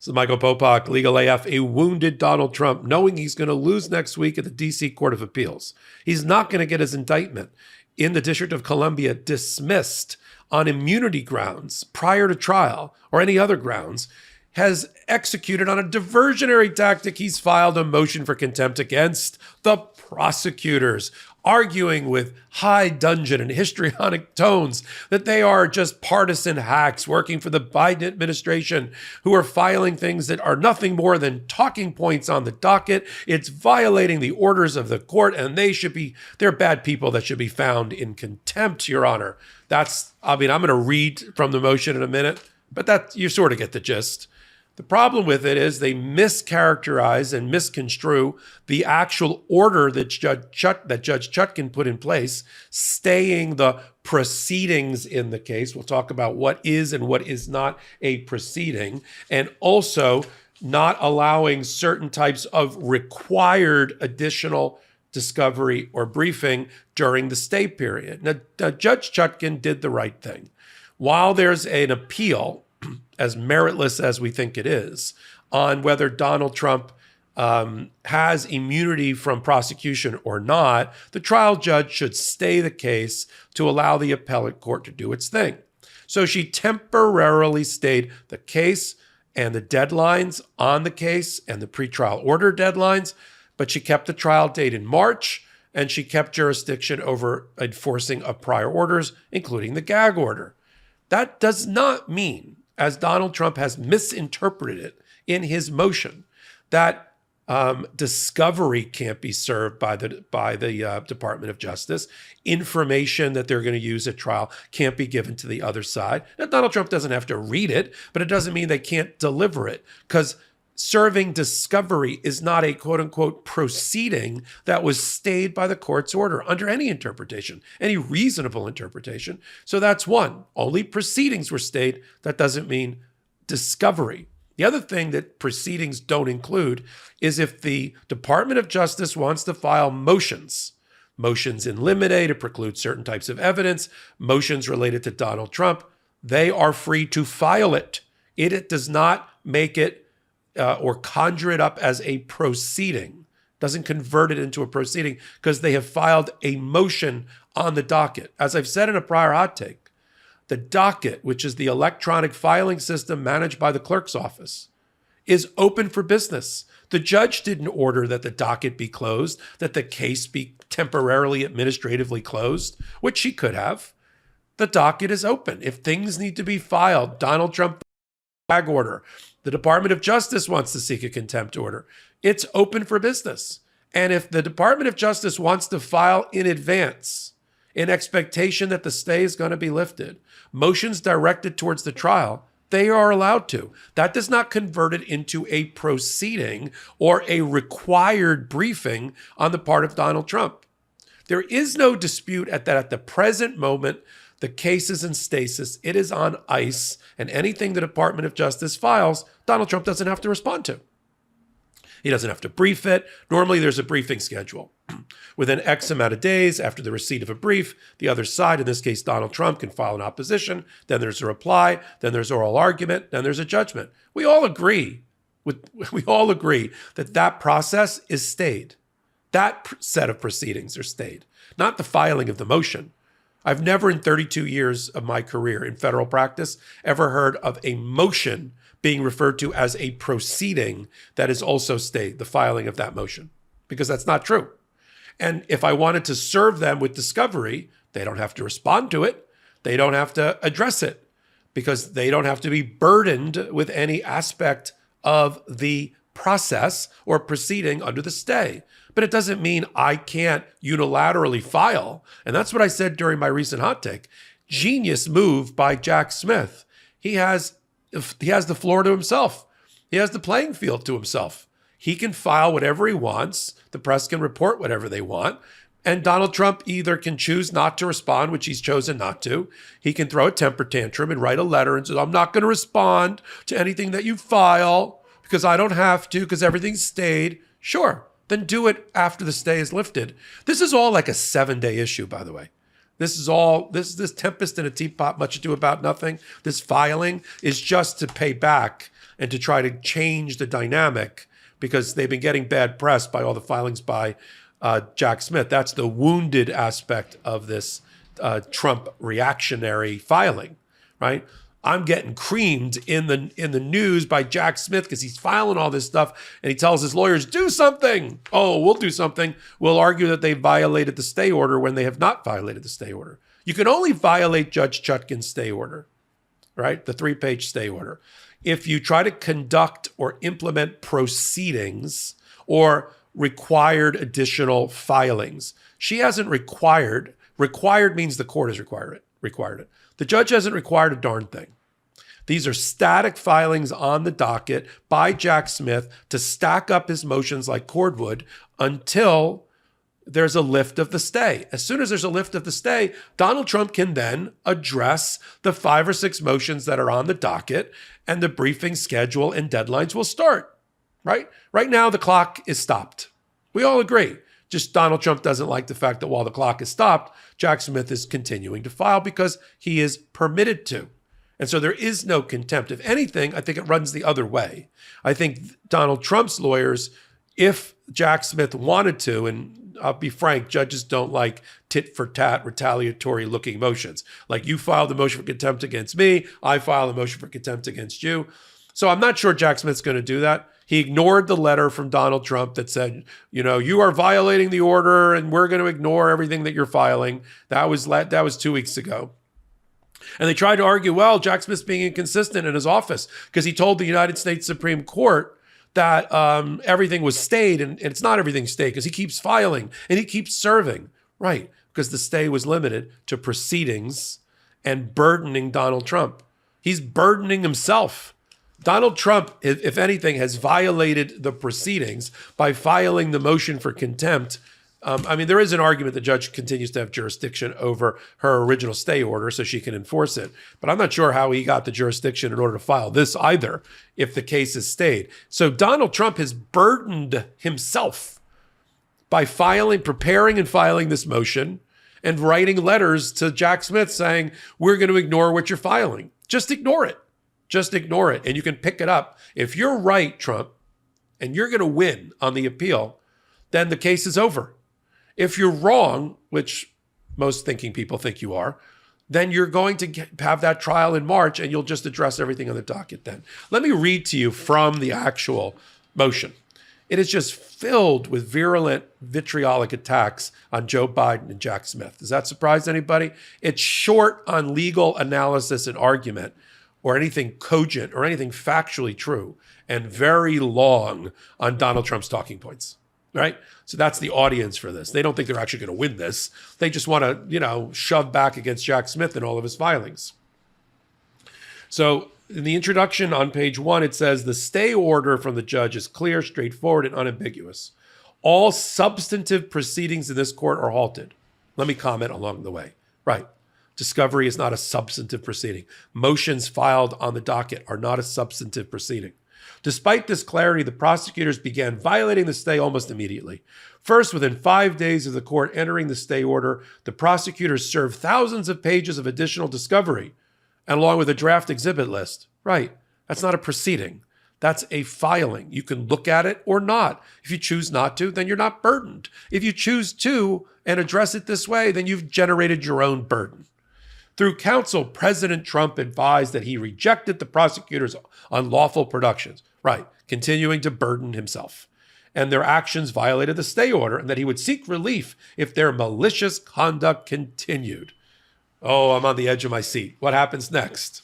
So Michael Popok, Legal AF, a wounded Donald Trump, knowing he's going to lose next week at the D.C. Court of Appeals. He's not going to get his indictment in the District of Columbia dismissed on immunity grounds prior to trial or any other grounds, has executed on a diversionary tactic. He's filed a motion for contempt against the prosecutors, arguing with high dudgeon and histrionic tones that they are just partisan hacks working for the Biden administration who are filing things that are nothing more than talking points on the docket. It's violating the orders of the court, and they're bad people that should be found in contempt, Your Honor. I'm going to read from the motion in a minute, but you sort of get the gist. The problem with it is they mischaracterize and misconstrue the actual order that Judge Chutkan put in place, staying the proceedings in the case. We'll talk about what is and what is not a proceeding, and also not allowing certain types of required additional discovery or briefing during the stay period. Now, Judge Chutkan did the right thing. While there's an appeal, as meritless as we think it is, on whether Donald Trump has immunity from prosecution or not, the trial judge should stay the case to allow the appellate court to do its thing. So she temporarily stayed the case and the deadlines on the case and the pretrial order deadlines, but she kept the trial date in March, and she kept jurisdiction over enforcing of prior orders, including the gag order. That does not mean, as Donald Trump has misinterpreted it in his motion, that discovery can't be served by the Department of Justice. Information that they're going to use at trial can't be given to the other side. Now, Donald Trump doesn't have to read it, but it doesn't mean they can't deliver it, because serving discovery is not a quote-unquote proceeding that was stayed by the court's order under any interpretation, any reasonable interpretation. So that's one. Only proceedings were stayed. That doesn't mean discovery. The other thing that proceedings don't include is if the Department of Justice wants to file motions in limine to preclude certain types of evidence, motions related to Donald Trump, they are free to file it. It does not make it or conjure it up as a proceeding, doesn't convert it into a proceeding, because they have filed a motion on the docket. As I've said in a prior hot take, the docket, which is the electronic filing system managed by the clerk's office, is open for business. The judge didn't order that the docket be closed, that the case be temporarily administratively closed, which she could have. The docket is open. If things need to be filed, Donald Trump gag order, the Department of Justice wants to seek a contempt order, it's open for business. And if the Department of Justice wants to file in advance, in expectation that the stay is going to be lifted, motions directed towards the trial, they are allowed to. That does not convert it into a proceeding or a required briefing on the part of Donald Trump. There is no dispute at the present moment. The case is in stasis. It is on ice. And anything the Department of Justice files, Donald Trump doesn't have to respond to. He doesn't have to brief it. Normally, there's a briefing schedule. Within X amount of days after the receipt of a brief, the other side, in this case Donald Trump, can file an opposition. Then there's a reply. Then there's oral argument. Then there's a judgment. We all agree that that process is stayed. That set of proceedings are stayed, not the filing of the motion. I've never in 32 years of my career in federal practice ever heard of a motion being referred to as a proceeding that is also stayed, the filing of that motion, because that's not true. And if I wanted to serve them with discovery, they don't have to respond to it. They don't have to address it, because they don't have to be burdened with any aspect of the process or proceeding under the stay. But it doesn't mean I can't unilaterally file. And that's what I said during my recent hot take. Genius move by Jack Smith. He has the floor to himself. He has the playing field to himself. He can file whatever he wants. The press can report whatever they want. And Donald Trump either can choose not to respond, which he's chosen not to. He can throw a temper tantrum and write a letter and say, I'm not going to respond to anything that you file because I don't have to, because everything's stayed. Sure, then do it after the stay is lifted. This is all like a 7-day issue, by the way. This tempest in a teapot, much ado about nothing. This filing is just to pay back and to try to change the dynamic because they've been getting bad press by all the filings by Jack Smith. That's the wounded aspect of this Trump reactionary filing, right? I'm getting creamed in the news by Jack Smith because he's filing all this stuff and he tells his lawyers, do something. Oh, we'll do something. We'll argue that they violated the stay order when they have not violated the stay order. You can only violate Judge Chutkan's stay order, right? The 3-page stay order. If you try to conduct or implement proceedings or required additional filings. She hasn't required. Required means the court has required it. The judge hasn't required a darn thing. These are static filings on the docket by Jack Smith to stack up his motions like cordwood until there's a lift of the stay. As soon as there's a lift of the stay, Donald Trump can then address the 5 or 6 motions that are on the docket, and the briefing schedule and deadlines will start, right? Right now, the clock is stopped. We all agree. Just Donald Trump doesn't like the fact that while the clock is stopped, Jack Smith is continuing to file because he is permitted to. And so there is no contempt. If anything, I think it runs the other way. I think Donald Trump's lawyers, if Jack Smith wanted to, and I'll be frank, judges don't like tit-for-tat retaliatory looking motions. Like you filed a motion for contempt against me, I filed a motion for contempt against you. So I'm not sure Jack Smith's going to do that. He ignored the letter from Donald Trump that said, you are violating the order and we're going to ignore everything that you're filing. That was 2 weeks ago. And they tried to argue, well, Jack Smith's being inconsistent in his office because he told the United States Supreme Court that everything was stayed, and it's not everything stayed because he keeps filing and he keeps serving. Right, because the stay was limited to proceedings and burdening Donald Trump. He's burdening himself. Donald Trump, if anything, has violated the proceedings by filing the motion for contempt. There is an argument the judge continues to have jurisdiction over her original stay order so she can enforce it. But I'm not sure how he got the jurisdiction in order to file this either if the case is stayed. So Donald Trump has burdened himself by preparing and filing this motion and writing letters to Jack Smith saying, we're going to ignore what you're filing. Just ignore it. Just ignore it. And you can pick it up. If you're right, Trump, and you're going to win on the appeal, then the case is over. If you're wrong, which most thinking people think you are, then you're going to have that trial in March and you'll just address everything on the docket then. Let me read to you from the actual motion. It is just filled with virulent, vitriolic attacks on Joe Biden and Jack Smith. Does that surprise anybody? It's short on legal analysis and argument or anything cogent or anything factually true, and very long on Donald Trump's talking points, right? So that's the audience for this. They don't think they're actually going to win this. They just want to, shove back against Jack Smith and all of his filings. So in the introduction on page 1, it says, the stay order from the judge is clear, straightforward, and unambiguous. All substantive proceedings in this court are halted. Let me comment along the way. Right. Discovery is not a substantive proceeding. Motions filed on the docket are not a substantive proceeding. Despite this clarity, the prosecutors began violating the stay almost immediately. First, within 5 days of the court entering the stay order, the prosecutors served thousands of pages of additional discovery, and along with a draft exhibit list. Right, that's not a proceeding. That's a filing. You can look at it or not. If you choose not to, then you're not burdened. If you choose to and address it this way, then you've generated your own burden. Through counsel, President Trump advised that he rejected the prosecutors' unlawful productions, right, continuing to burden himself, and their actions violated the stay order, and that he would seek relief if their malicious conduct continued. Oh, I'm on the edge of my seat. What happens next?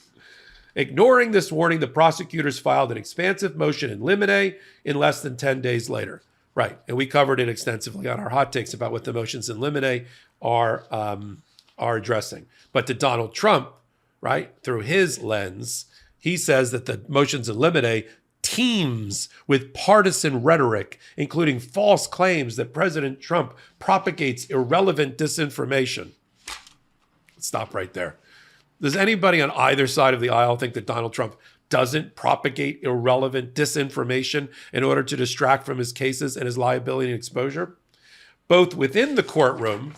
Ignoring this warning, the prosecutors filed an expansive motion in limine in less than 10 days later. Right, and we covered it extensively on our hot takes about what the motions in limine are addressing. But to Donald Trump, right, through his lens, he says that the motions in limine teems with partisan rhetoric, including false claims that President Trump propagates irrelevant disinformation. Stop right there. Does anybody on either side of the aisle think that Donald Trump doesn't propagate irrelevant disinformation in order to distract from his cases and his liability and exposure? Both within the courtroom,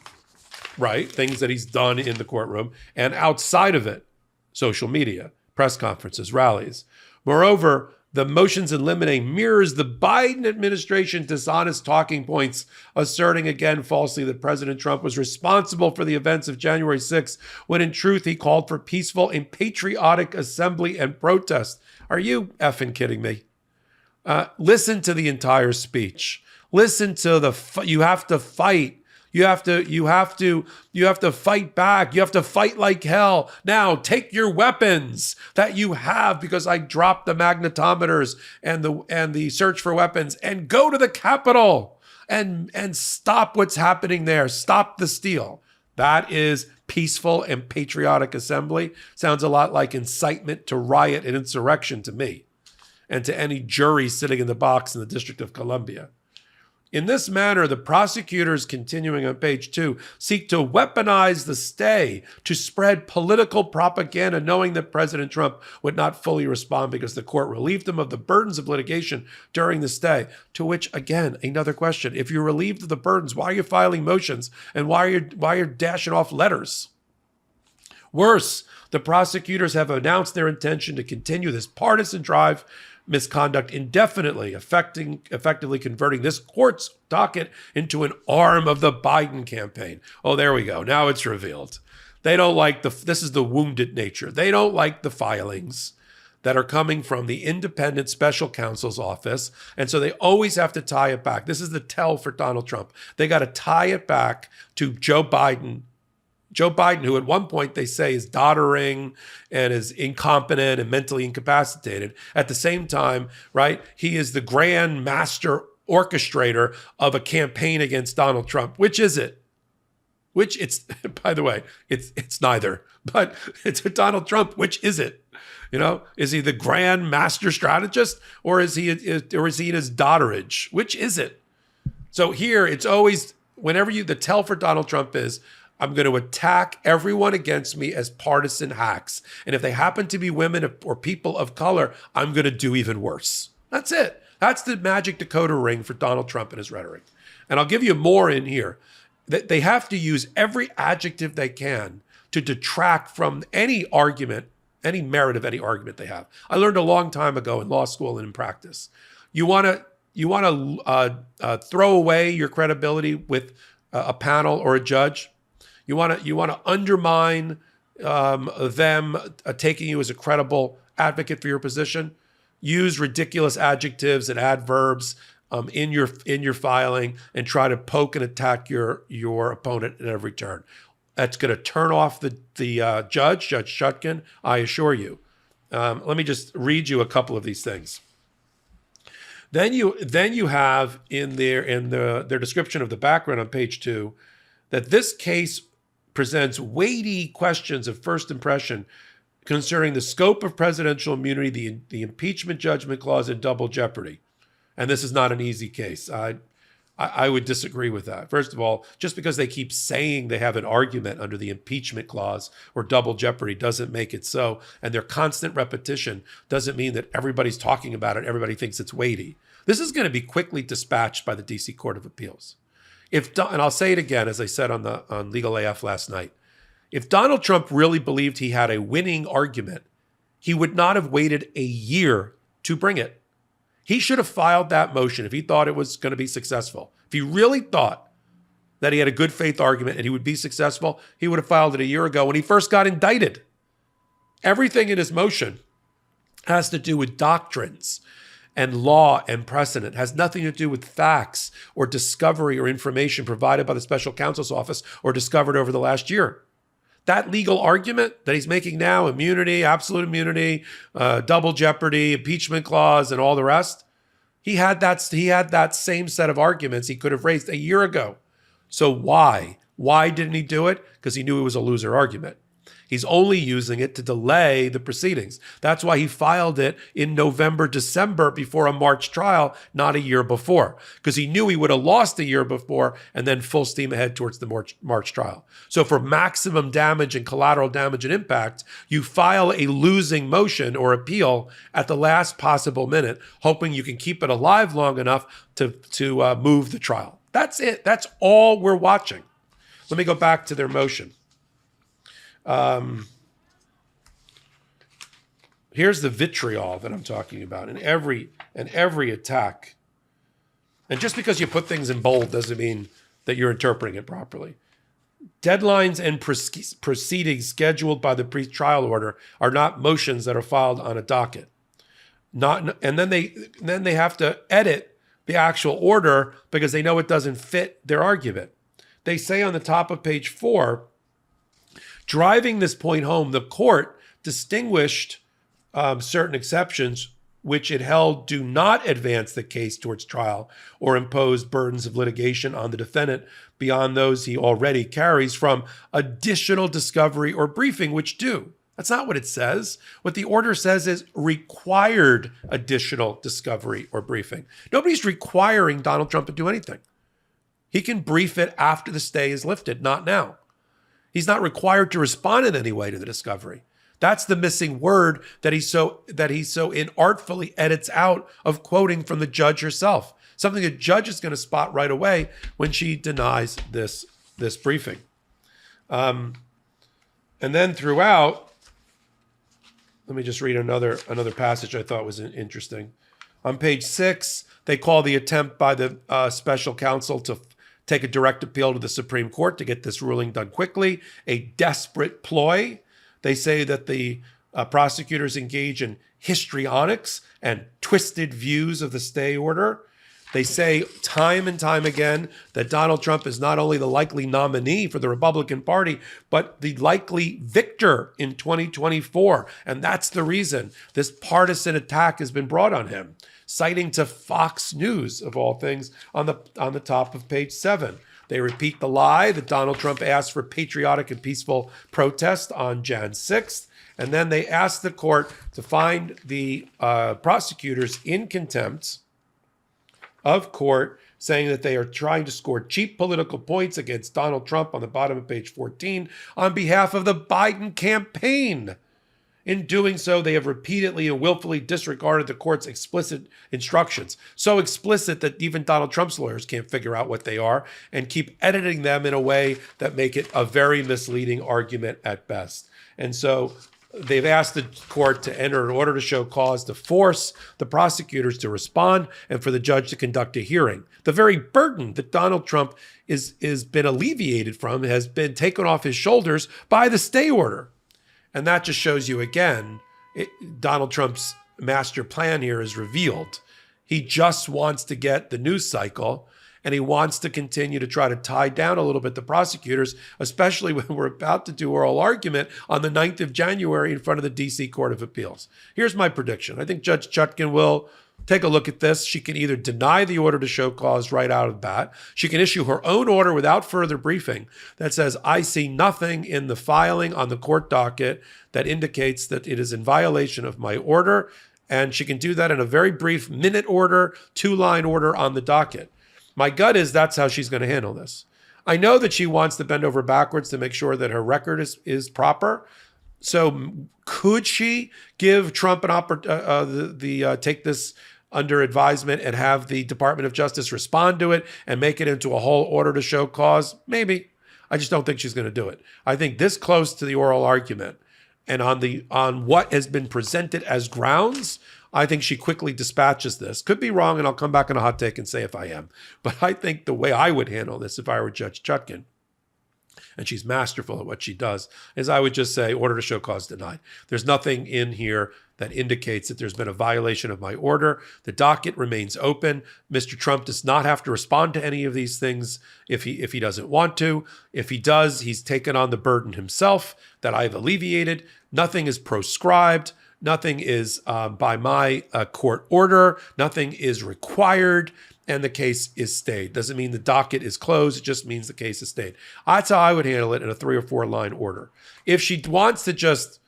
right, things that he's done in the courtroom, and outside of it, social media, press conferences, rallies. Moreover, The motions in limine mirrors the Biden administration dishonest talking points, asserting again falsely that President Trump was responsible for the events of January 6th, when in truth he called for peaceful and patriotic assembly and protest. Are you effing kidding me? Listen to the entire speech. Listen to you have to fight. You have to fight back. You have to fight like hell. Now take your weapons that you have, because I dropped the magnetometers and the search for weapons, and go to the Capitol and stop what's happening there. Stop the steal. That is peaceful and patriotic assembly. Sounds a lot like incitement to riot and insurrection to me, and to any jury sitting in the box in the District of Columbia. In this manner, the prosecutors, continuing on page 2, seek to weaponize the stay to spread political propaganda, knowing that President Trump would not fully respond because the court relieved him of the burdens of litigation during the stay. To which, again, another question. If you're relieved of the burdens, why are you filing motions, and why are you dashing off letters? Worse, the prosecutors have announced their intention to continue this partisan drive misconduct indefinitely, effectively converting this court's docket into an arm of the Biden campaign. Oh, there we go. Now it's revealed. They don't like this is the wounded nature. They don't like the filings that are coming from the independent special counsel's office. And so they always have to tie it back. This is the tell for Donald Trump. They got to tie it back to Joe Biden. Joe Biden, who at one point they say is doddering and is incompetent and mentally incapacitated. At the same time, right, he is the grand master orchestrator of a campaign against Donald Trump. Which is it? Which it's, by the way, it's neither. But it's Donald Trump. Which is it? You know, is he the grand master strategist, or is he in his dodderage? Which is it? So here it's always, whenever the tell for Donald Trump is, I'm going to attack everyone against me as partisan hacks. And if they happen to be women or people of color, I'm going to do even worse. That's it. That's the magic decoder ring for Donald Trump and his rhetoric. And I'll give you more in here. They have to use every adjective they can to detract from any argument, any merit of any argument they have. I learned a long time ago in law school and in practice. You want to throw away your credibility with a panel or a judge. You want to undermine them taking you as a credible advocate for your position. Use ridiculous adjectives and adverbs in your filing, and try to poke and attack your opponent at every turn. That's going to turn off the Judge Chutkan, I assure you. Let me just read you a couple of these things. Then you have in their description of the background on page 2 that this case presents weighty questions of first impression concerning the scope of presidential immunity, the impeachment judgment clause, and double jeopardy. And this is not an easy case. I would disagree with that. First of all, just because they keep saying they have an argument under the impeachment clause or double jeopardy doesn't make it so. And their constant repetition doesn't mean that everybody's talking about it. Everybody thinks it's weighty. This is going to be quickly dispatched by the D.C. Court of Appeals. And I'll say it again, as I said on Legal AF last night, if Donald Trump really believed he had a winning argument, he would not have waited a year to bring it. He should have filed that motion if he thought it was going to be successful. If he really thought that he had a good faith argument and he would be successful, he would have filed it a year ago when he first got indicted. Everything in his motion has to do with doctrines and law and precedent, has nothing to do with facts or discovery or information provided by the special counsel's office or discovered over the last year. That legal argument that he's making now, immunity, absolute immunity, double jeopardy, impeachment clause, and all the rest, he had that same set of arguments he could have raised a year ago. So why? Why didn't he do it? Because he knew it was a loser argument. He's only using it to delay the proceedings. That's why he filed it in November, December before a March trial, not a year before, because he knew he would have lost a year before and then full steam ahead towards the March trial. So for maximum damage and collateral damage and impact, you file a losing motion or appeal at the last possible minute, hoping you can keep it alive long enough to move the trial. That's it. That's all we're watching. Let me go back to their motion. here's the vitriol that I'm talking about in every attack. And just because you put things in bold doesn't mean that you're interpreting it properly. Deadlines and proceedings scheduled by the pre-trial order are not motions that are filed on a docket. And then they have to edit the actual order because they know it doesn't fit their argument. They say on the top of page 4, driving this point home, the court distinguished certain exceptions which it held do not advance the case towards trial or impose burdens of litigation on the defendant beyond those he already carries from additional discovery or briefing, which do. That's not what it says. What the order says is required additional discovery or briefing. Nobody's requiring Donald Trump to do anything. He can brief it after the stay is lifted, not now. He's not required to respond in any way to the discovery. That's the missing word that he so inartfully edits out of quoting from the judge herself. Something the judge is going to spot right away when she denies this briefing. And then throughout, let me just read another passage I thought was interesting. On page 6, they call the attempt by the special counsel to take a direct appeal to the Supreme Court to get this ruling done quickly a desperate ploy. They say that the prosecutors engage in histrionics and twisted views of the stay order. They say time and time again that Donald Trump is not only the likely nominee for the Republican Party, but the likely victor in 2024. And that's the reason this partisan attack has been brought on him, citing to Fox News, of all things, on the top of page 7. They repeat the lie that Donald Trump asked for patriotic and peaceful protest on Jan 6th. And then they ask the court to find the prosecutors in contempt of court, saying that they are trying to score cheap political points against Donald Trump on the bottom of page 14 on behalf of the Biden campaign. In doing so, they have repeatedly and willfully disregarded the court's explicit instructions. So explicit that even Donald Trump's lawyers can't figure out what they are and keep editing them in a way that make it a very misleading argument at best. And so they've asked the court to enter an order to show cause to force the prosecutors to respond and for the judge to conduct a hearing. The very burden that Donald Trump is been alleviated from has been taken off his shoulders by the stay order. And that just shows you again, Donald Trump's master plan here is revealed. He just wants to get the news cycle, and he wants to continue to try to tie down a little bit the prosecutors, especially when we're about to do oral argument on the 9th of January in front of the D.C. Court of Appeals. Here's my prediction. I think Judge Chutkan will take a look at this. She can either deny the order to show cause right out of the bat. She can issue her own order without further briefing that says, I see nothing in the filing on the court docket that indicates that it is in violation of my order. And she can do that in a very brief minute order, 2-line order on the docket. My gut is that's how she's going to handle this. I know that she wants to bend over backwards to make sure that her record is proper. So could she give Trump an opportunity, take this under advisement and have the Department of Justice respond to it and make it into a whole order to show cause? Maybe. I just don't think she's going to do it. I think this close to the oral argument and on what has been presented as grounds, I think she quickly dispatches this. Could be wrong, and I'll come back on a hot take and say if I am. But I think the way I would handle this if I were Judge Chutkan, and she's masterful at what she does, is I would just say order to show cause denied. There's nothing in here that indicates that there's been a violation of my order. The docket remains open. Mr. Trump does not have to respond to any of these things if he doesn't want to. If he does, he's taken on the burden himself that I've alleviated. Nothing is proscribed. Nothing is by my court order. Nothing is required. And the case is stayed. Doesn't mean the docket is closed. It just means the case is stayed. That's how I would handle it in a 3 or 4 line order. If she wants to just,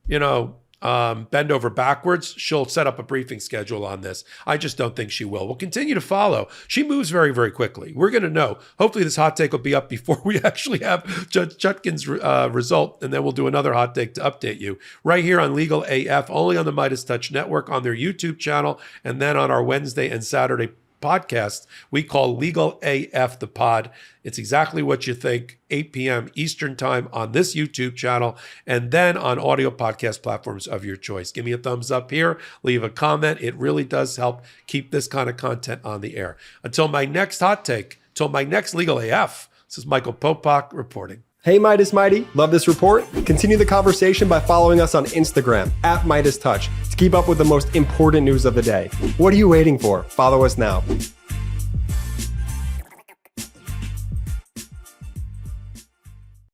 bend over backwards, she'll set up a briefing schedule on this. I just don't think she will. We'll continue to follow. She moves very, very quickly. We're going to know. Hopefully this hot take will be up before we actually have Judge Chutkan's result, and then we'll do another hot take to update you right here on Legal AF, only on the MeidasTouch Network, on their YouTube channel, and then on our Wednesday and Saturday podcast we call Legal AF the Pod. It's exactly what you think, 8 p.m. Eastern Time on this YouTube channel, and then on audio podcast platforms of your choice. Give me a thumbs up here, leave a comment. It really does help keep this kind of content on the air. Until my next hot take, until my next Legal AF, this is Michael Popok reporting. Hey, Meidas Mighty, love this report? Continue the conversation by following us on Instagram @MeidasTouch to keep up with the most important news of the day. What are you waiting for? Follow us now.